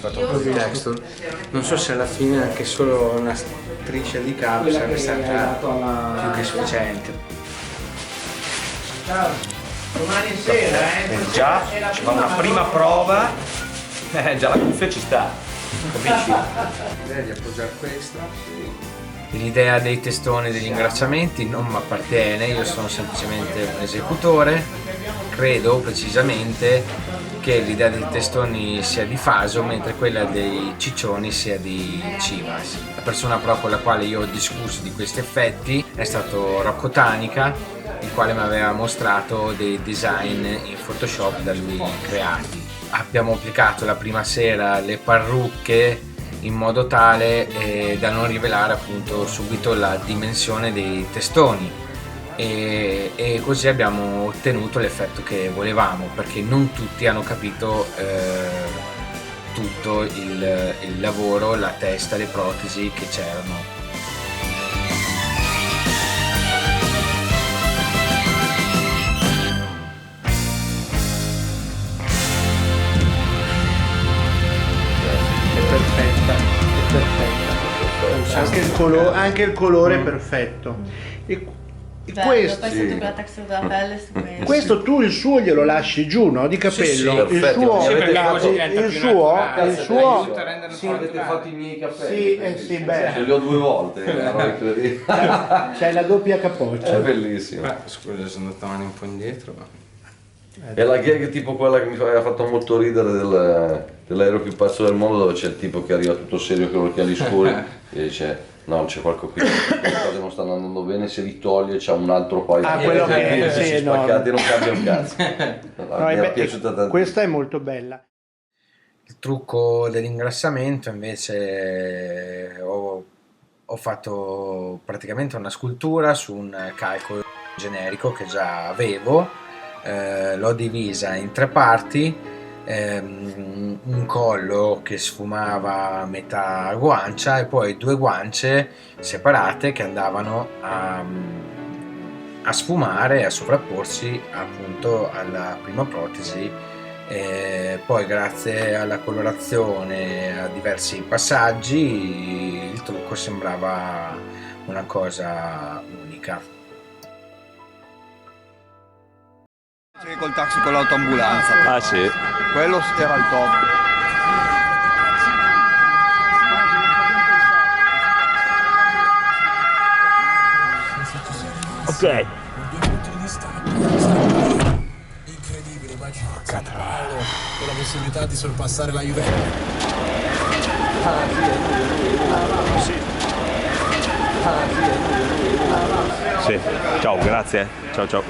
fatto un po' di texture. Non so se alla fine anche solo una striscia di carta sarebbe stata più che sufficiente. Domani sera, Già, ci fa una prima prova, già la cuffia ci sta, capisci? L'idea di appoggiare questa. L'idea dei testoni e degli ingrassamenti non mi appartiene, io sono semplicemente un esecutore. Credo precisamente che l'idea dei testoni sia di Faso, mentre quella dei ciccioni sia di Civas. La persona però con la quale io ho discusso di questi effetti è stato Rocco Tanica, il quale mi aveva mostrato dei design in Photoshop da lui creati. Abbiamo applicato la prima sera le parrucche in modo tale da non rivelare appunto subito la dimensione dei testoni e così abbiamo ottenuto l'effetto che volevamo, perché non tutti hanno capito tutto il lavoro, la testa, le protesi che c'erano. Anche il colore è perfetto. E questo, poi sento quella texture della pelle su questo. questo tu il suo glielo lasci giù, no? Di capello. Il suo, Sì, avete fatto i miei sì, sì, Ce beh, li ho 2 volte, c'è la doppia capoccia. è bellissimo. Scusa, sono andato avanti un po' indietro. È la gag tipo quella che mi ha fatto molto ridere dell'aereo più pazzo del mondo, dove c'è il tipo che arriva tutto serio con gli occhiali scuri e dice no, c'è qualcosa qui, le cose non stanno andando bene, se li toglie c'è un altro paio Ah, quello che sì, no. spaccati, non cambia un cazzo. Mi è piaciuta tantissimo. Questa è molto bella. Il trucco dell'ingrassamento invece ho fatto praticamente una scultura su un calco generico che già avevo. L'ho divisa in 3 parti, un collo che sfumava a metà guancia e poi 2 guance separate che andavano a sfumare e a sovrapporsi appunto alla prima protesi. Poi grazie alla colorazione, a diversi passaggi, il trucco sembrava una cosa unica. Col taxi con l'autoambulanza. Ah sì? Quello era il top. Ok. Incredibile, immagino San Paolo con la possibilità di sorpassare la Juventus. Sì, ciao, grazie. Ciao ciao.